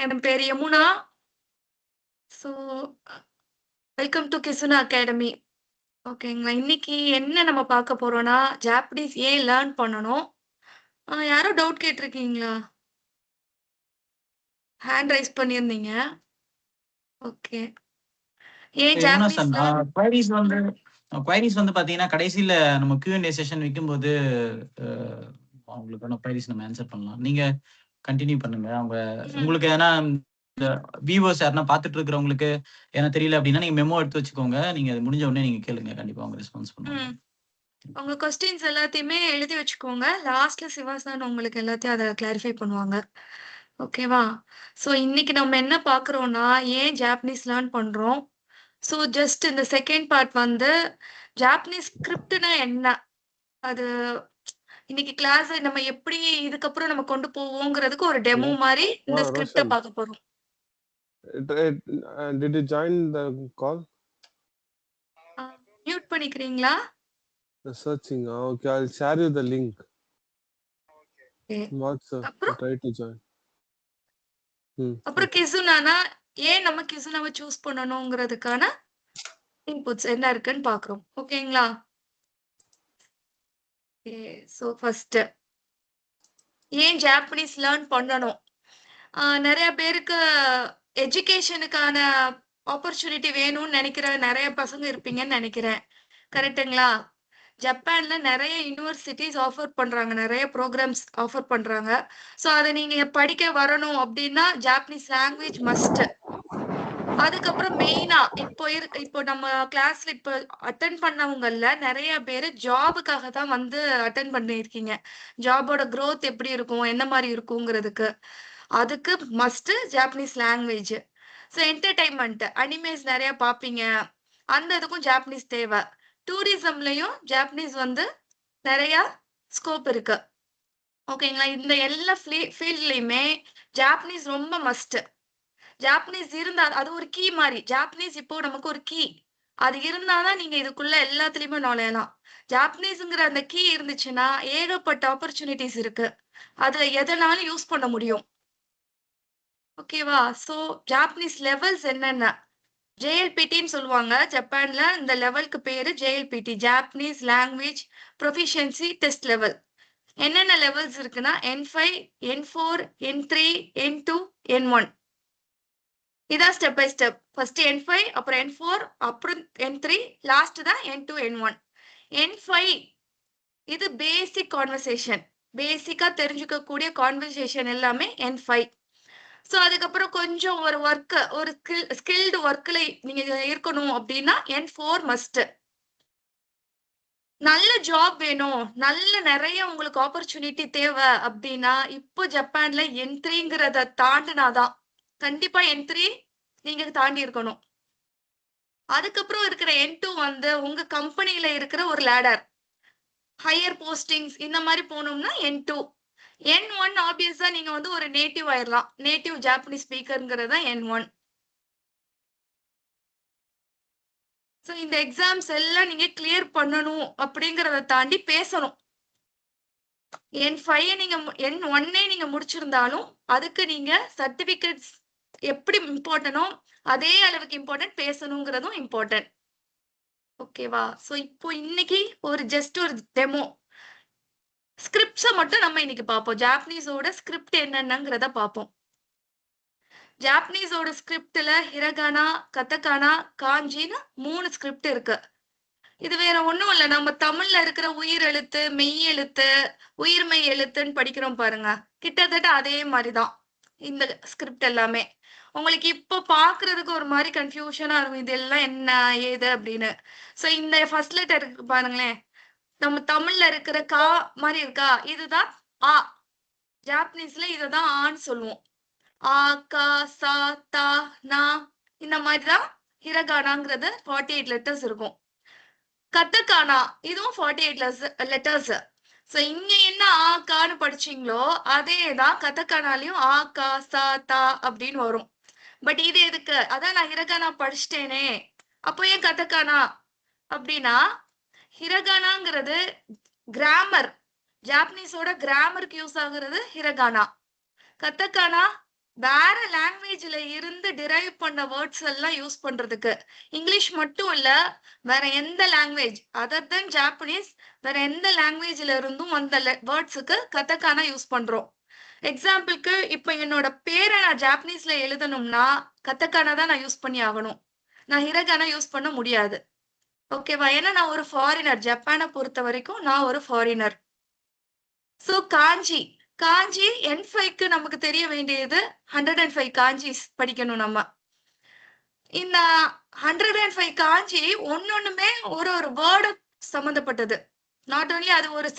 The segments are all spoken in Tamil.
என் பேர் Yamuna. So welcome to Krishna academy. ஓகேங்களா? இன்னைக்கு என்ன நம்ம பார்க்க போறோம்னா, ஜாப்பனீஸ் ஏன் லேர்ன் பண்ணணும்? யாரோ டவுட் கேட்டிருக்கீங்களா? ஹேண்ட் ரைஸ் பண்ணியிருந்தீங்க. ஓகே. ஏன் யமுனா ஜாப்பனீஸ் சார், லேர்ன் குவைரிஸ் வந்து பாத்தீங்கன்னா கடைசியில நம்ம Q&A செஷன் வைக்கும்போது அவங்களுக்கான குவைரிஸ் நம்ம ஆன்சர் பண்ணலாம். நீங்க கண்டினியூ பண்ணுங்க. உங்களுக்கு எதனா இந்த வியூவர்ஸ் யாருன்னா பார்த்துட்டு இருக்கிறவங்களுக்கு ஏன்னா தெரியல அப்படின்னா நீங்க மெமோ எடுத்து வச்சுக்கோங்க. நீங்க அது முடிஞ்ச உடனே நீங்க கேளுங்க. கண்டிப்பா அவங்க ரெஸ்பான்ஸ் பண்ணுவாங்க. உங்க கொஸ்டின்ஸ் எல்லாத்தையுமே எழுதி வச்சுக்கோங்க. லாஸ்ட்ல சிவா சார் உங்களுக்கு எல்லாத்தையும் அதை கிளாரிஃபை பண்ணுவாங்க. ஓகேவா? ஸோ இன்னைக்கு நம்ம என்ன பார்க்குறோம்னா, ஏன் ஜாப்பனீஸ் லேர்ன் பண்றோம்? ஸோ ஜஸ்ட் இந்த செகண்ட் பார்ட் வந்து ஜாப்பனீஸ் ஸ்கிரிப்ட்னா என்ன? அது இன்னைக்கு கிளாஸ் நம்ம எப்படி இதுக்கப்புறம் நம்ம கொண்டு போவோங்கிறதுக்கு ஒரு டெமோ மாதிரி இந்த ஸ்கிரிப்ட Roshan, பார்க்க போறோம். did you join the call? Mute பண்ணிக்கிறீங்களா? The searching. Okay, I'll share you the link. Okay. WhatsApp. அப்புறம் Try to join. அப்புறம் கிசுனானா ஏன் நம்ம கிசுனாவை சூஸ் பண்ணணுங்கிறதுக்கான இன்புட்ஸ் என்ன இருக்குன்னு பார்க்குறோம். ஓகேங்களா? ஸோ ஃபர்ஸ்ட் ஏன் ஜாப்பனீஸ் லேர்ன் பண்ணணும்? நிறைய பேருக்கு எஜுகேஷனுக்கான ஆப்பர்ச்சுனிட்டி வேணும்னு நினைக்கிற நிறைய பசங்க இருப்பீங்கன்னு நினைக்கிறேன். கரெக்ட்டுங்களா? ஜப்பான்ல நிறைய யூனிவர்சிட்டிஸ் ஆஃபர் பண்றாங்க. நிறைய ப்ரோக்ராம்ஸ் ஆஃபர் பண்றாங்க. ஸோ அதை நீங்க படிக்க வரணும் அப்படின்னா ஜாப்பனீஸ் லாங்குவேஜ் மஸ்ட். அதுக்கப்புறம் மெயினா இப்போ நம்ம கிளாஸ்ல இப்போ அட்டென்ட் பண்ணவங்கல்ல நிறைய பேர் ஜாபுக்காக தான் வந்து அட்டென்ட் பண்ணியிருக்கீங்க. ஜாபோட growth எப்படி இருக்கும், என்ன மாதிரி இருக்குங்கிறதுக்கு. அதுக்கு must Japanese language. So entertainment animes நிறைய பார்ப்பீங்க. அந்த இதுக்கும் ஜாப்பனீஸ் தேவை. டூரிசம்லயும் ஜாப்பனீஸ் வந்து நிறைய ஸ்கோப் இருக்கு. ஓகேங்களா? இந்த எல்லா ஃபீல்ட்லயுமே ஜாப்பனீஸ் ரொம்ப மஸ்ட். ஜாப்பனீஸ் இருந்தா அது ஒரு கீ மாதிரி. ஜாப்பனீஸ் இப்போ நமக்கு ஒரு கீ. அது இருந்தாதான் நீங்க இதுக்குள்ள எல்லாத்துலயுமே நுழையலாம். ஜாப்பனீஸ்ங்கிற அந்த கீ இருந்துச்சுன்னா ஏகப்பட்ட ஆப்பர்ச்சுனிட்டிஸ் இருக்கு. அதுல எதனாலும் யூஸ் பண்ண முடியும். ஓகேவா? ஸோ ஜாப்பனீஸ் லெவல்ஸ் என்னென்ன? ஜேஎல்பிடின்னு சொல்லுவாங்க ஜப்பான்ல. இந்த லெவலுக்கு பேரு JLPT, Japanese language proficiency test level. என்னென்ன லெவல்ஸ் இருக்குன்னா N5, N4, N3, N2, N1. இதான் step by step. First N5, அப்புறம் N4, அப்புறம் N3, லாஸ்ட் தான் N2, N1. N5 இது பேசிக் கான்வர்சேஷன். பேசிக்கா தெரிஞ்சுக்கக்கூடிய கான்வர்சேஷன் எல்லாமே N5. ஸோ அதுக்கப்புறம் கொஞ்சம் ஒரு ஒரு ஸ்கில்டு ஒர்க்ல நீங்க இருக்கணும் அப்படின்னா N4 மஸ்ட். நல்ல ஜாப் வேணும், நல்ல நிறைய உங்களுக்கு ஆப்பர்ச்சுனிட்டி தேவை அப்படின்னா இப்போ ஜப்பான்ல N3ங்கிறத தாண்டினாதான். கண்டிப்பா N3 நீங்க தாண்டி இருக்கணும். அதுக்கப்புறம் இருக்கிற N2 வந்து உங்க கம்பெனில இருக்கிற ஒரு லேடர், ஹையர் போஸ்டிங்ஸ் இந்த மாதிரி போகணும்னா N2. N1 ஆப்வியஸா நீங்க வந்து ஒரு நேட்டிவ் ஆயிரலாம். நேட்டிவ் ஜாப்பனீஸ் ஸ்பீக்கர்ங்கிறது தான் N1. ஸோ இந்த எக்ஸாம்ஸ் எல்லாம் நீங்க கிளியர் பண்ணணும் அப்படிங்கிறத தாண்டி பேசணும். N5 நீங்க N1 நீங்க முடிச்சிருந்தாலும் அதுக்கு நீங்க சர்டிபிகேட்ஸ் எப்படி இம்பார்ட்டனோ அதே அளவுக்கு இம்பார்ட்டன்ட் பேசணுங்கிறதும் இம்பார்ட்டன்ட். ஓகேவா? ஸோ இப்போ இன்னைக்கு ஒரு டெமோ ஸ்கிரிப்ட்ஸை மட்டும் நம்ம இன்னைக்கு பார்ப்போம். ஜாப்பனீஸோட ஸ்கிரிப்ட் என்னென்னங்கிறத பார்ப்போம். ஜாப்பனீஸோட ஸ்கிரிப்ட்ல ஹிரகானா, கதகானா, காஞ்சின்னு 3 ஸ்கிரிப்ட் இருக்கு. இது வேற ஒண்ணும் இல்ல. நம்ம தமிழ்ல இருக்கிற உயிர் எழுத்து, மெய் எழுத்து, உயிர்மெய் எழுத்துன்னு படிக்கிறோம் பாருங்க. கிட்டத்தட்ட அதே மாதிரிதான் இந்த ஸ்கிரிப்ட் எல்லாமே. உங்களுக்கு இப்போ பாக்குறதுக்கு ஒரு மாதிரி கன்ஃபியூஷனா இருக்கும். இதெல்லாம் என்ன ஏது அப்படின்னு. சோ இந்த ஃபர்ஸ்ட் லெட்டர் இருக்கு பாருங்களேன். நம்ம தமிழ்ல இருக்கிற கா மாதிரி இருக்கா, இதுதான் ஆ. ஜாப்பனீஸ்ல இததான் ஆன்னு சொல்லுவோம். ஆ, கா, சா, தா, நா இந்த மாதிரிதான் ஹிரகானாங்கிறது 48 லெட்டர்ஸ் இருக்கும். கதகானா இதுவும் 48 லெட்டர்ஸ். சோ இங்க என்ன ஆ கான்னு படிச்சீங்களோ அதேதான் கதகானாலையும் ஆ, கா, சா, தா அப்படின்னு வரும். பட் இது எதுக்கு? அதான் நான் ஹிரகானா படிச்சிட்டேனே, அப்போ ஏன் கதகானா அப்படின்னா, ஹிரகானாங்கிறது கிராமர், ஜாப்பனீஸோட கிராமருக்கு யூஸ் ஆகுறது ஹிரகானா. கதகானா வேற லாங்குவேஜ்ல இருந்து டிரைவ் பண்ண வேர்ட்ஸ் எல்லாம் யூஸ் பண்றதுக்கு. இங்கிலீஷ் மட்டும் இல்ல, வேற எந்த லாங்குவேஜ் அதர் தென் ஜாப்பனீஸ், வேற எந்த லாங்குவேஜ்ல இருந்தும் அந்த வேர்ட்ஸுக்கு கதக்கானா யூஸ் பண்றோம். எக்ஸாம்பிளுக்கு இப்ப என்னோட பேரை நான் ஜாப்பனீஸ்ல எழுதணும்னா கதக்கானா தான் நான் யூஸ் பண்ணி ஆகணும். நான் ஹிரகானா யூஸ் பண்ண முடியாது. ஓகேவா? ஏன்னா நான் ஒரு ஃபாரினர். ஜப்பானை பொறுத்த வரைக்கும் நான் ஒரு ஃபாரினர். சோ காஞ்சி காஞ்சி N5க்கு நமக்கு தெரிய வேண்டியது 105 காஞ்சிஸ் படிக்கணும் நம்ம. இந்த 105 காஞ்சி ஒன்னொண்ணுமே ஒரு ஒரு வேர்டு சம்பந்தப்பட்டது. நாட் ஓன்லி அது ஒரு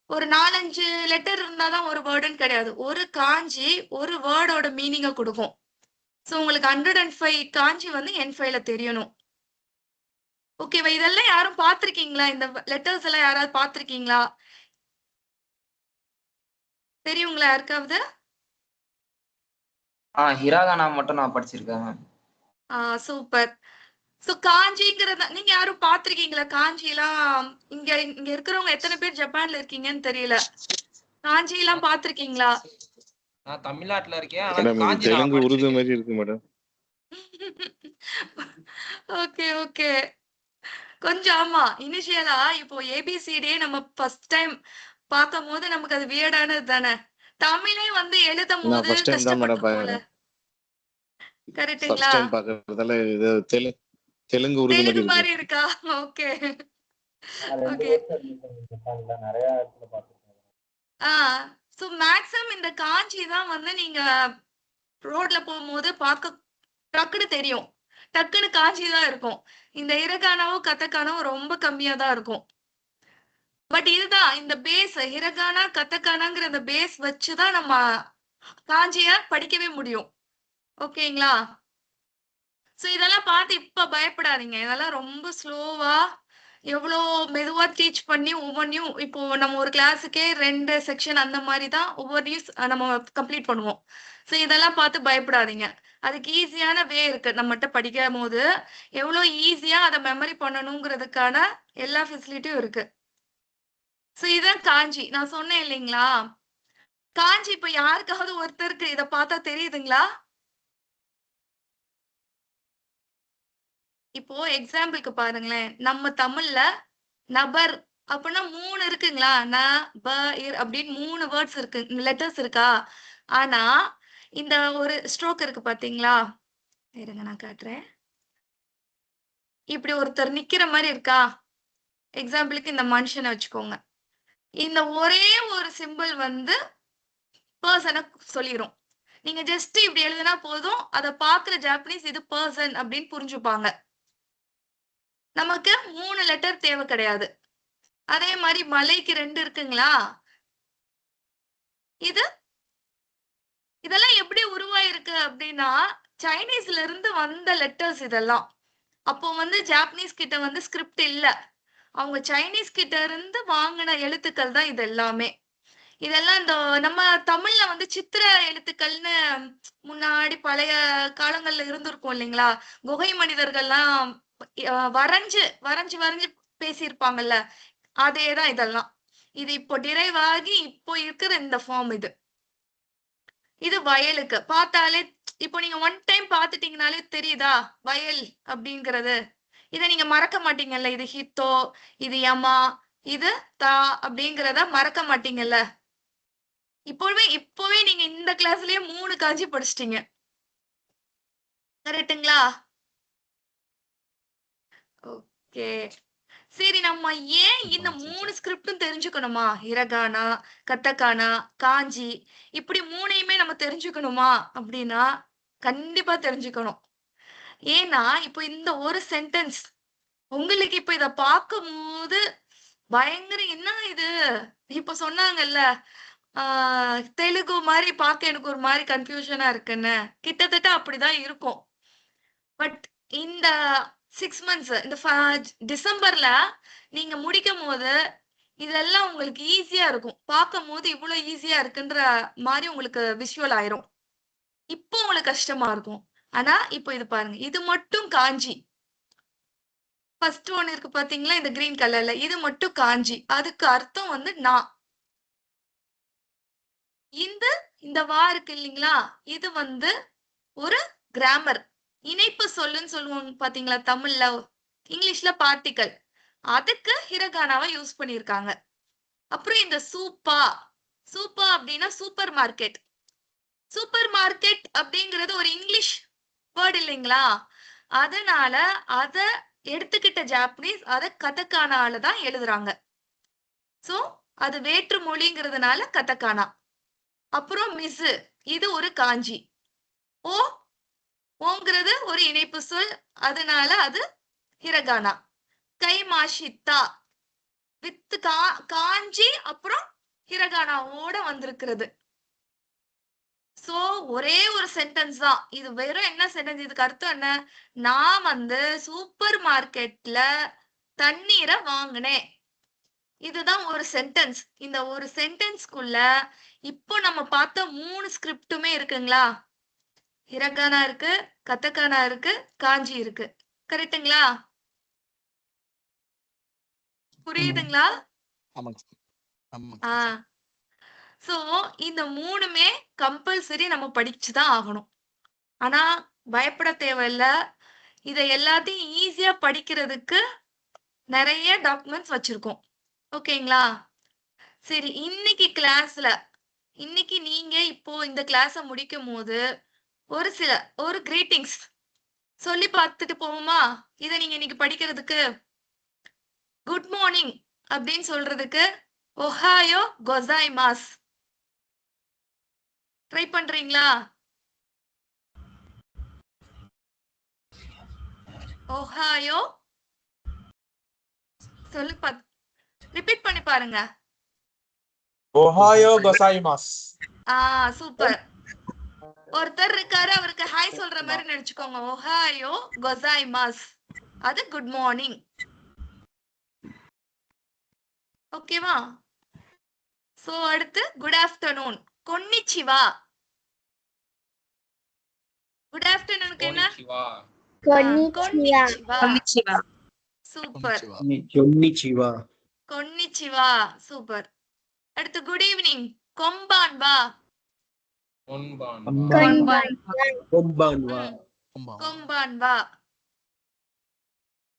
ஒரு 4-5 லெட்டர் இருந்தாதான் ஒரு வேர்டுன்னு கிடையாது. ஒரு காஞ்சி ஒரு வேர்டோட மீனிங்கை கொடுக்கும். சோ உங்களுக்கு 105 காஞ்சி வந்து N5ல தெரியணும். ஓகேவா? இதெல்லாம் யாரும் பார்த்திருக்கீங்களா? இந்த லெட்டர்ஸ் எல்லாம் யாராவது பார்த்திருக்கீங்களா? தெரியுங்களா யாருக்காவது? ஹிராகானா மட்டும் நான் படிச்சிருக்கேன். சூப்பர். சோ காஞ்சிங்கிறத நீங்க யாரும் பார்த்திருக்கீங்களா? காஞ்சி எல்லாம் இங்க இங்க இருக்கிறவங்க எத்தனை பேர் ஜப்பான்ல இருக்கீங்கன்னு தெரியல. காஞ்சி எல்லாம் பார்த்திருக்கீங்களா? நான் தமிழ்நாட்டுல இருக்கேன். மேடம் இது தெலுங்கு உருது மாதிரி இருக்கு மேடம். Okay okay. கொஞ்சம் ஆமா இனிஷியலா இப்போ ஏபிசிடி நம்ம ஃபர்ஸ்ட் டைம் பார்க்கும் போது நமக்கு அது வியர்டானது தானே. தமிழே வந்து எழுதும் நான் போது ஃபர்ஸ்ட் டைம் தான் மேடம் கஷ்டப்பட்டிருப்போம்ல. ஃபர்ஸ்ட் கரெக்ட்டுங்களா? டைம் பார்க்கறதால இது தெலுங்கு உருது தெலுங்கு மாதிரி மாதிரி இருக்கு. இருக்கா? Okay okay. நிறைய இடத்துல பார்த்திருக்கேன். சோ மேக்ஸிமம் இந்த காஞ்சி தான் வந்து நீங்க ரோட்ல போகும்போது பார்க்க டக்குன்னு தெரியும். டக்குன்னு காஞ்சி தான் இருக்கும். இந்த ஹிரகானாவும் கதக்கானாவும் ரொம்ப கம்மியா தான் இருக்கும். பட் இதுதான் இந்த பேஸ் ஹிரகானா கதக்கானாங்கிற அந்த பேஸ் வச்சுதான் நம்ம காஞ்சிய படிக்கவே முடியும். ஓகேங்களா? சோ இதெல்லாம் பார்த்து இப்ப பயப்படாதீங்க. இதெல்லாம் ரொம்ப ஸ்லோவா எவ்வளோ மெதுவா டீச் பண்ணி ஒவ்வொன்றையும் இப்போ நம்ம ஒரு கிளாஸுக்கே 2 செக்ஷன் அந்த மாதிரி தான் ஒவ்வொன்றையும் நம்ம கம்ப்ளீட் பண்ணுவோம். சோ இதெல்லாம் பார்த்து பயப்படாதீங்க. அதுக்கு ஈஸியான வே இருக்கு. நம்மகிட்ட படிக்கும் போது எவ்வளோ ஈஸியா அதை மெமரி பண்ணணுங்கிறதுக்கான எல்லா ஃபெசிலிட்டியும் இருக்கு. சோ இதான் காஞ்சி. நான் சொன்னேன் இல்லைங்களா? காஞ்சி இப்ப யாருக்காவது ஒருத்தருக்கு இதை பார்த்தா தெரியுதுங்களா? இப்போ எக்ஸாம்பிளுக்கு பாருங்களேன். நம்ம தமிழ்ல நபர் அப்படின்னா 3 இருக்குங்களா? ந, ப, இர் அப்படின்னு 3 வேர்ட்ஸ் இருக்கு. லெட்டர்ஸ் இருக்கா? ஆனா இந்த ஒரு ஸ்ட்ரோக் இருக்கு பாத்தீங்களா? இருங்க நான் காட்டுறேன். இப்படி ஒருத்தர் நிக்கிற மாதிரி இருக்கா? எக்ஸாம்பிளுக்கு இந்த மனுஷனை வச்சுக்கோங்க. இந்த ஒரே ஒரு சிம்பிள் வந்து பர்சனை சொல்லிரும். நீங்க ஜஸ்ட் இப்படி எழுதினா போதும், அதை பாக்குற ஜாப்பனீஸ் இது பர்சன் அப்படின்னு புரிஞ்சுப்பாங்க. நமக்கு 3 லெட்டர் தேவை கிடையாது. அதே மாதிரி மலைக்கு 2 இருக்குங்களா? இதெல்லாம் எப்படி உருவாயிருக்கு அப்படின்னா சைனீஸ்ல இருந்து வந்த லெட்டர்ஸ் இதெல்லாம். அப்போ வந்து ஜாப்பனீஸ் கிட்ட வந்து ஸ்கிரிப்ட் இல்ல. அவங்க சைனீஸ் கிட்ட இருந்து வாங்கின எழுத்துக்கள் தான் இது எல்லாமே. இதெல்லாம் இந்த நம்ம தமிழ்ல வந்து சித்திர எழுத்துக்கள்னு முன்னாடி பழைய காலங்கள்ல இருந்திருக்கும் இல்லைங்களா? குகை மனிதர்கள்லாம் வரைஞ்சு வரைஞ்சு வரைஞ்சு பேசியிருப்பாங்கல்ல, அதேதான் இதெல்லாம். இது இப்போ டிரைவ் ஆகி இப்போ இருக்கிற இந்த ஃபார்ம் இது. இது வயலுக்கு பார்த்தாலே இப்போ நீங்க ஒன் டைம் பார்த்துட்டீங்கனாலே தெரியுதா வயல் அப்படிங்கிறது. இதை நீங்க மறக்க மாட்டீங்கல்ல. இது ஹித்தோ, இது யமா, இது தா அப்படிங்கிறத மறக்க மாட்டீங்கல்ல. இப்பவே நீங்க இந்த கிளாஸ்லயே 3 காஞ்சி படிச்சிட்டீங்க. கரெக்ட்டுங்களா? ஓகே சரி, நம்ம ஏன் இந்த 3 ஸ்கிரிப்டும் தெரிஞ்சுக்கணுமா? ஹிரகானா, கத்தகானா, காஞ்சி இப்படி 3யுமே நம்ம தெரிஞ்சுக்கணுமா அப்படின்னா கண்டிப்பா தெரிஞ்சுக்கணும். ஏன்னா இப்போ இந்த ஒரு சென்டென்ஸ் உங்களுக்கு இப்ப இத பார்க்கும் போது பயங்கர என்ன இது இப்ப சொன்னாங்கல்ல, தெலுங்கு மாதிரி பார்க்க எனக்கு ஒரு மாதிரி கன்ஃபியூஷனா இருக்குன்னு. கிட்டத்தட்ட அப்படிதான் இருக்கும். பட் இந்த 6 months இந்த டிசம்பர்ல நீங்க முடிக்கும் போது இதெல்லாம் உங்களுக்கு ஈஸியா இருக்கும். பார்க்கும் போது இவ்வளவு ஈஸியா இருக்குன்ற மாதிரி உங்களுக்கு விஷுவல் ஆயிரும். இப்போ உங்களுக்கு கஷ்டமா இருக்கும். ஆனா இப்போ இது பாருங்க, இது மட்டும் காஞ்சி. ஃபர்ஸ்ட் ஒன் இருக்கு பாத்தீங்களா இந்த கிரீன் கலர்ல, இது மட்டும் காஞ்சி. அதுக்கு அர்த்தம் வந்து நான். இந்த இந்த வா இருக்கு இல்லைங்களா, இது வந்து ஒரு கிராமர். இணைப்பு சொல்லுன்னு சொல்லுவாங்க பாத்தீங்களா தமிழ்ல, இங்கிலீஷ்ல பார்ட்டிகல். அதுக்கு ஹிரகானாவை யூஸ் பண்ணியிருக்காங்க. அப்புறம் இந்த சூப்பா, சூப்பா அப்படின்னா சூப்பர் மார்க்கெட். சூப்பர் மார்க்கெட் அப்படிங்கிறது ஒரு இங்கிலீஷ் வேர்ட் இல்லைங்களா, அதனால அத எடுத்துக்கிட்ட ஜாப்பனீஸ் அத கதக்கானால தான் எழுதுறாங்க. சோ அது வேற்று மொழிங்கிறதுனால கதக்கானா. அப்புறம் மிஸ், இது ஒரு காஞ்சி. ஓ, ஓங்கிறது ஒரு இணைப்பு சொல், அதனால அது ஹிரகானா. கைமாஷித்தா வித் காஞ்சி அப்புறம் ஹிரகானாவோட வந்திருக்கிறது. சோ ஒரே ஒரு சென்டென்ஸ் தான் இது. வெறும் என்ன சென்டென்ஸ், இதுக்கு அர்த்தம் என்ன, நான் வந்து சூப்பர் மார்க்கெட்ல தண்ணீரை வாங்கினேன். இதுதான் ஒரு சென்டென்ஸ். இந்த ஒரு சென்டென்ஸ்க்குள்ள இப்போ நம்ம பார்த்த 3 ஸ்கிரிப்டுமே இருக்குங்களா, ஹிரகானா இருக்கு, கதகானா இருக்கு, காஞ்சி இருக்கு. கரெக்ட்டுங்களா? புரியுதுங்களா? ஆமாங்க சார். ஆமாங்க ஆ சார். சோ இந்த 3மே கம்பல்சரி நம்ம படிச்சுதான் ஆகணும். ஆனா பயப்பட தேவையில்ல. இத எல்லாத்தையும் ஈஸியா படிக்கிறதுக்கு நிறைய டாக்குமெண்ட்ஸ் வச்சிருக்கோம். ஓகேங்களா? சரி, இன்னைக்கு கிளாஸ்ல இன்னைக்கு நீங்க இப்போ இந்த கிளாஸ முடிக்கும் போது ஒரு கிரீட்டிங்ஸ் சொல்லி பார்த்துட்டு போவோமா? இத நீங்க இன்னைக்கு படிக்கிறதுக்கு குட் மார்னிங் அப்படின்னு சொல்றதுக்கு ஒஹாயோ கொசாய்மாஸ். ட்ரை பண்றீங்களா? ஒஹாயோ சொல்லி ரிப்பீட் பண்ணி பாருங்க. ஓஹாயோ கோசாயிமாஸ். சூப்பர். ஒருத்தர் இருக்காரு, அவருக்கு ஹாய் சொல்ற மாதிரி நினைச்சுக்கோங்க. ஒஹாயோ கொசாய்மாஸ், அது குட் மார்னிங். ஓகேவா? சோ அடுத்து குட் ஆஃப்டர்நூன், கொன்னிச்சிவா. குட் ஆஃப்டர்நூனுக்கு என்ன? கொன்னிச்சிவா. சூப்பர். கொன்னிச்சிவா. கொன்னிச்சிவா, சூப்பர். அடுத்து குட் ஈவினிங், கொம்பான்வா. கொம்பான்வா.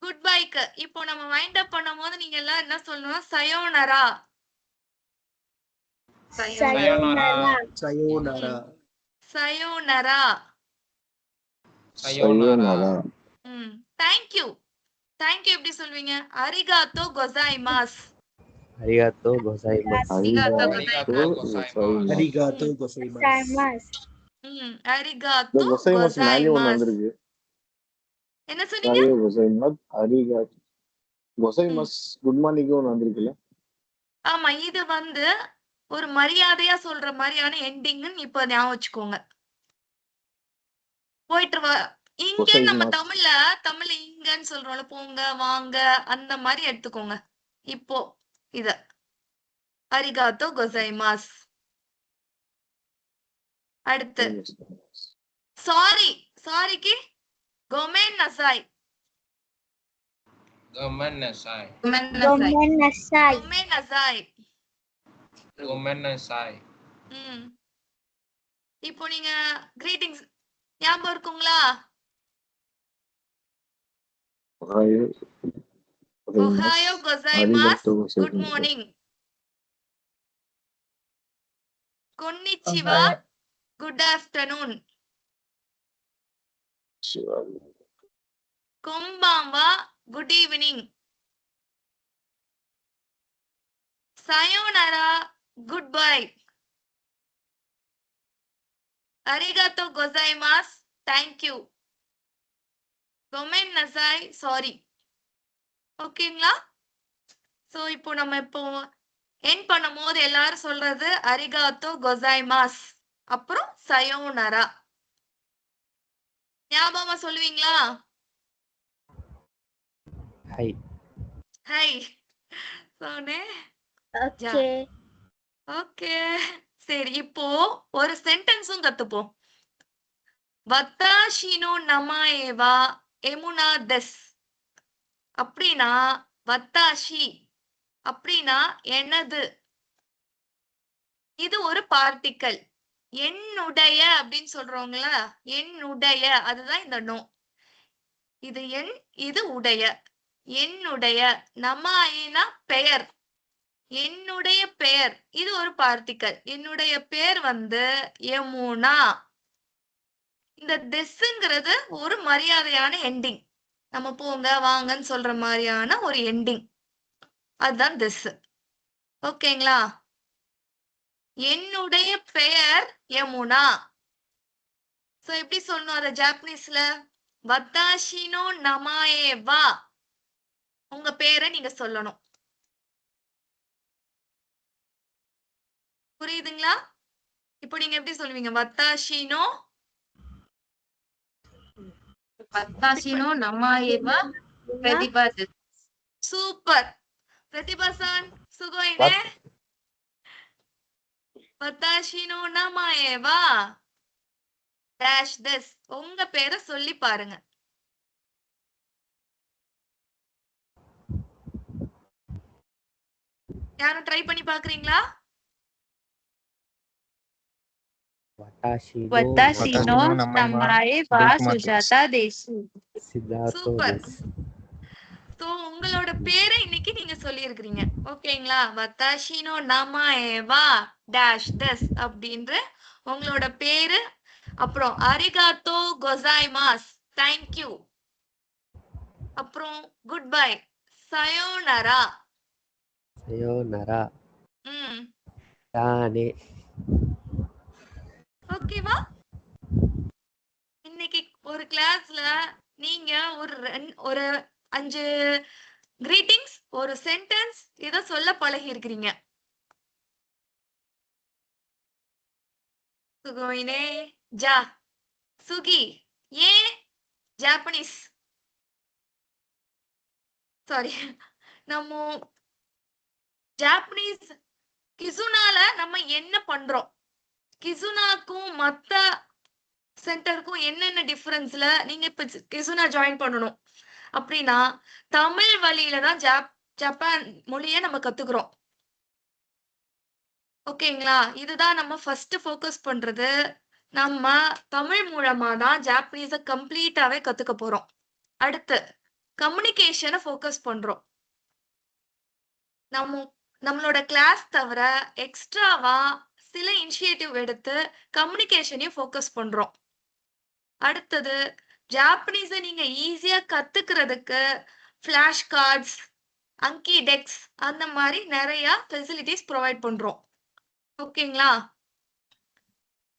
குட் பைக்கு இப்போ நம்ம வைண்ட் அப் பண்ணும்போது நீங்க எல்லாம் என்ன சொல்லணும்? சயோனரா. சயோனாரா. சயோனரா. சயோனாரா. தேங்க்யூ. தேங்க்யூ எப்படி சொல்வீங்க? அரிகாத்தோ கொசாய்மாஸ். அரிகாத்தோ கோசாயிமாஸ். அரிகாத்தோ அரிகாத்தோ கோசாயிமாஸ். அரிகாத்தோ கொசைமஸ் மேலே ஒண்ணு கொசாய்மாஸ். வந்திருக்கு. என்ன சொன்னீங்க? சயோ கொசைமஸ் அரிகாத் கொசைமஸ் குட் மார்னிங் ஒண்ணு வந்திருக்குல்ல. ஆமா, இது வந்து ஒரு மரியாதையா சொல்ற மாதிரியான எண்டிங்னு இப்ப ஞாபகம் வச்சுக்கோங்க. போயிட்டு வா. இங்க நம்ம தமிழ்ல இங்கன்னு சொல்றோம்ல, போங்க வாங்க அந்த மாதிரி எடுத்துக்கோங்க. இப்போ இத அரிகாத்தோ கொசைமாஸ். அடுத்து சாரி. சாரிக்கு கொமென் நசாய். இப்போ நீங்க கிரீட்டிங்ஸ் ஞாபகம் இருக்குங்களா? ஒஹாயோ கொசாய்மாஸ், குட் மார்னிங். கொன்னிச்சிவா, குட் ஆஃப்டர்நூன். கொம்பாம்பா, குட் ஈவினிங். சயோனரா, குட் பை. அரிகாத்தோ கொசாய்மாஸ், தேங்க்யூ. கொமென் நசாய், சாரி. ஓகேங்களா? சோ இப்போ நம்ம எண்ட் பண்ணும் போது எல்லாரும் சொல்றது அரிகாத்தோ கொசாய்மாஸ், அப்புறம் சயோனரா. ஞாபகமா சொல்லுவீங்களா? ஹை. ஹை சொன்னே. ஓகே. சரி, இப்போ ஒரு சென்டென்ஸும் கத்துப்போம். வத்தாஷினோ நமாயேவா எமுனா தெஸ் அப்படின்னா, வத்தாஷி அப்படின்னா எனது. இது ஒரு பார்ட்டிக்கல். என்னுடைய அப்படின்னு சொல்றவங்கள என்னுடைய அதுதான் இந்த நோ. இது என், இது உடைய. என்னுடைய நமாயினா பெயர். என்னுடைய பெயர் இது ஒரு பார்ட்டிக்கல். என்னுடைய பெயர் வந்து யமுனா. இந்த திஸ்ங்கிறது ஒரு மரியாதையான எண்டிங். நம்ம போங்க வாங்கன்னு சொல்ற மாதிரியான ஒரு எண்டிங். அதுதான் திஸ். ஓகேங்களா? என்னுடைய பெயர் யமுனா. சோ எப்படி சொல்லணும் அத ஜாப்பனீஸ்ல? வத்தாஷினோ நமாயே வா. உங்க பேரை நீங்க சொல்லணும். புரியுதுங்களா? இப்போ நீங்க எப்படி சொல்லுவீங்க? வத்தாஷினோ நமாயேவா பிரதிபா. சூப்பர். பிரதிபா சான் சுகோயினே. வத்தாஷினோ நமாயேவா டேஷ் திஸ். உங்க பேரை சொல்லி பாருங்க. யாரும் ட்ரை பண்ணி பாக்குறீங்களா? Watashi no namae wa Sujata desu. Super. So உங்களோட பேரை இன்னைக்கு நீங்க சொல்லி இருக்கிறீங்க. ஓகேங்களா? வத்தாஷினோ நமாயேவா டேஷ் திஸ் அப்படின்ற உங்களோட பேரு. அப்புறம் அரிகாத்தோ கொசாய்மாஸ் தேங்க்யூ. அப்புறம் குட் பை சயோனரா. Sayonara. ம் Dane. ஓகேவா? இன்னைக்கு ஒரு கிளாஸ்ல நீங்க ஒரு 5 கிரீட்டிங்ஸ், ஒரு சென்டென்ஸ் இத சொல்ல பழகி இருக்கிறீங்க. சுகோயினே ஜா சுகி ஏ ஜாப்பனீஸ் சாரி நம்ம ஜாப்பனீஸ் கிசுனால நம்ம என்ன பண்றோம்? கிசுனாக்கும் மத்த சென்டருக்கும் என்னென்ன டிஃபரன்ஸ்ல நீங்க இப்ப கிசுனா ஜாயின் பண்ணணும் அப்படின்னா தமிழ் வழியில தான் ஜப்பான் மொழியை நம்ம கத்துக்கிறோம். ஓகேங்களா? இதுதான் நம்ம ஃபர்ஸ்ட் ஃபோக்கஸ் பண்றது. நம்ம தமிழ் மூலமா தான் ஜாப்பனீஸ கம்ப்ளீட்டாவே கத்துக்க போறோம். அடுத்து கம்யூனிகேஷனை ஃபோக்கஸ் பண்றோம். நம்மளோட கிளாஸ் தவிர எக்ஸ்ட்ராவா சில இனிஷியேட்டிவ் எடுத்து கம்யூனிகேஷனையும் ஃபோக்கஸ் பண்றோம். அடுத்தது ஜாப்பனீஸ நீங்க ஈஸியா கத்துக்கிறதுக்கு ஃபிளாஷ் கார்ட்ஸ், அங்கி டெக்ஸ் அந்த மாதிரி நிறைய ஃபெசிலிட்டிஸ் ப்ரொவைட் பண்றோம். ஓகேங்களா?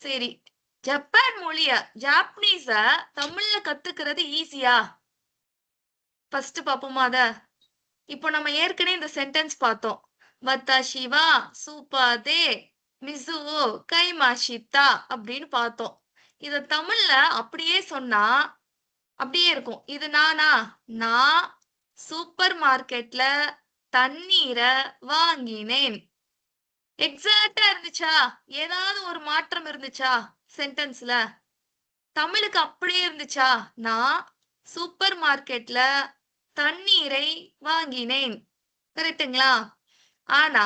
சரி, ஜப்பான் மொழிய ஜாப்பனீஸ தமிழ்ல கத்துக்கிறது ஈஸியா? ஃபர்ஸ்ட் பாப்போமா அத? இப்போ நம்ம ஏற்கனவே இந்த சென்டென்ஸ் பார்த்தோம். வத்தாஷி வா சூப்பாதே மிசுவோ கைமாஷித்தா அப்படின்னு பார்த்தோம். இத தமிழ்ல அப்படியே சொன்னா அப்படியே இருக்கும். இது நானா? நான் சூப்பர் மார்க்கெட்ல தண்ணீரை வாங்கினேன். எக்ஸாக்டா இருந்துச்சா? ஏதாவது ஒரு மாற்றம் இருந்துச்சா சென்டென்ஸ்ல? தமிழுக்கு அப்படியே இருந்துச்சா? நான் சூப்பர் மார்க்கெட்ல தண்ணீரை வாங்கினேன். கரெக்ட்டுங்களா? ஆனா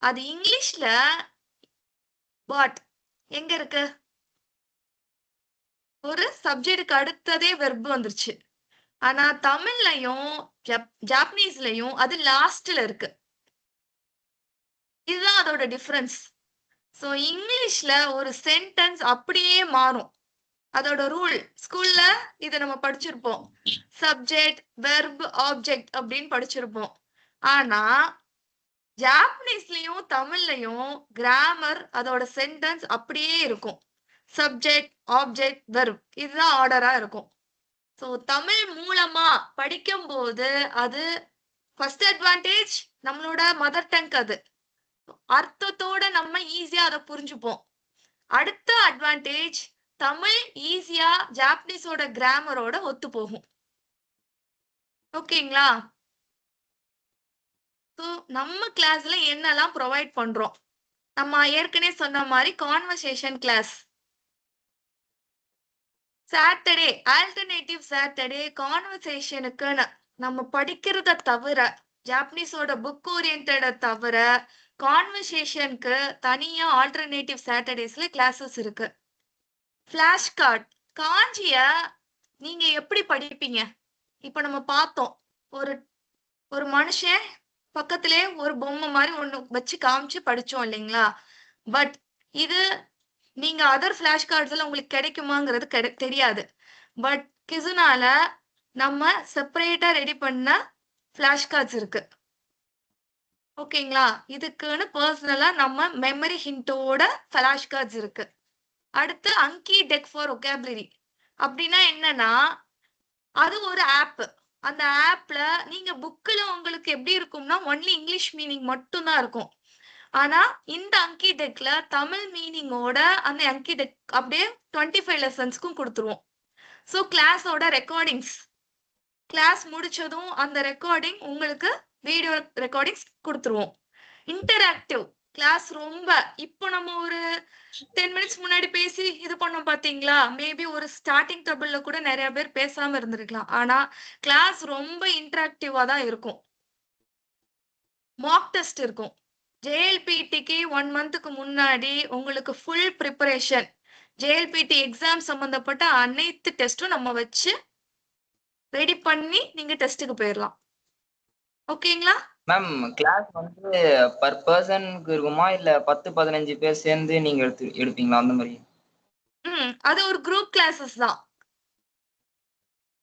அது இங்கிலீஷ்ல வாட் எங்க இருக்கு? ஒரு சப்ஜெக்டுக்கு அடுத்ததே வெர்ப் வந்துருச்சு. ஆனா தமிழ்லயும் ஜாப்பனீஸ்லயும் அது லாஸ்ட்ல இருக்கு. இதுதான் அதோட டிஃபரன்ஸ். சோ இங்கிலீஷ்ல ஒரு சென்டென்ஸ் அப்படியே மாறும். அதோட ரூல் ஸ்கூல்ல இத நம்ம படிச்சிருப்போம். சப்ஜெக்ட், வெர்ப், ஆப்ஜெக்ட் அப்படின்னு படிச்சிருப்போம். ஆனா ஜாப்பனீஸ்லயும் தமிழ்லயும் கிராமர் அதோட சென்டென்ஸ் அப்படியே இருக்கும். சப்ஜெக்ட், ஆப்ஜெக்ட், வெர்ப் இதுதான் ஆர்டரா இருக்கும். சோ தமிழ் மூலமா படிக்கும்போது அது ஃபர்ஸ்ட் அட்வான்டேஜ் நம்மளோட மதர் டங். அது அர்த்தத்தோட நம்ம ஈஸியா அதை புரிஞ்சுப்போம். அடுத்த அட்வான்டேஜ் தமிழ் ஈஸியா ஜாப்பனீஸோட கிராமரோட ஒத்து போகும். ஓகேங்களா? ஸோ நம்ம கிளாஸ்ல என்னெல்லாம் ப்ரொவைட் பண்றோம்? நம்ம ஏற்கனவே சொன்ன மாதிரி conversation class Saturday, alternative Saturday கான்வர்சேஷனுக்குன்னு நம்ம படிக்கிறத தவிர ஜாப்பனீஸோட புக் ஓரியன்டை தவிர கான்வர்சேஷனுக்கு தனியா ஆல்டர்னேட்டிவ் சாட்டர்டேஸ்ல கிளாஸஸ் இருக்கு. ஃபிளாஷ் கார்டு காஞ்சிய நீங்க எப்படி படிப்பீங்க? இப்ப நம்ம பார்த்தோம், ஒரு ஒரு மனுஷன் பக்கத்திலே ஒரு பொம்மை மாதிரி ஒண்ணு வச்சு காமிச்சு படிச்சோம் இல்லைங்களா? பட் இது நீங்க அதர் ஃபிளாஷ் கார்ட்ஸ்ல உங்களுக்கு கிடைக்குமாங்கிறது தெரியாது. பட் கிசுனால நம்ம செப்பரேட்டா ரெடி பண்ண ஃபிளாஷ் கார்ட்ஸ் இருக்கு. ஓகேங்களா? இதுக்குன்னு பர்சனலா நம்ம மெமரி ஹிண்டோட ஃபிளாஷ் கார்ட்ஸ் இருக்கு. அடுத்து அங்கி டெக் ஃபார் ஒகாபுலரி அப்படின்னா என்னன்னா, அது ஒரு ஆப். அந்த ஆப்ல நீங்க புக்ல உங்களுக்கு எப்படி இருக்கும்னா ஒன்லி இங்கிலீஷ் மீனிங் மட்டும் தான் இருக்கும். ஆனா இந்த அங்கி டெக்ல தமிழ் மீனிங்கோட அந்த அங்கி டெக் அப்படியே 25 லெசன்ஸ்க்கும் கொடுத்துருவோம். ஸோ கிளாஸோட ரெக்கார்டிங்ஸ், கிளாஸ் முடிச்சதும் அந்த ரெக்கார்டிங் உங்களுக்கு வீடியோ ரெக்கார்டிங்ஸ் கொடுத்துருவோம். இன்டராக்டிவ் கிளாஸ் ரொம்ப இப்போ நம்ம ஒரு 10 மினிட்ஸ் முன்னாடி பேசி இது பண்ணோம் பாத்தீங்களா? மேபி ஒரு ஸ்டார்டிங் ட்ரபிள்ல கூட நிறைய பேர் பேசாம இருந்திருக்கலாம். ஆனா கிளாஸ் ரொம்ப இன்டராக்டிவா தான் இருக்கும். மாக் டெஸ்ட் இருக்கும். JLPTக்கு 1 மந்த்துக்கு முன்னாடி உங்களுக்கு ஃபுல் ப்ரிப்பரேஷன். JLPT எக்ஸாம் சம்பந்தப்பட்ட அனைத்து டெஸ்டும் நம்ம வச்சு ரெடி பண்ணி நீங்க டெஸ்ட்டுக்கு போயிடலாம். ஓகேங்களா? மேம் கிளாஸ் வந்து பர் பர்சனுக்கு இருக்குமா இல்ல 10-15 பேர் சேர்ந்து நீங்க எடுப்பீங்களா அந்த மாதிரி? அது ஒரு குரூப் கிளாஸஸ் தான்.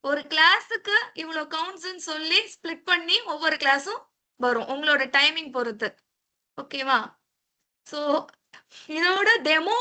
ஒரு கிளாஸுக்கு இவ்வளவு கவுண்ட்ஸ்ன்னு சொல்லி ஸ்பிளிட் பண்ணி ஒவ்வொரு கிளாஸும் வரும் உங்களோட டைமிங் பொறுத்து. ஓகேவா? ஸோ இதோட டெமோ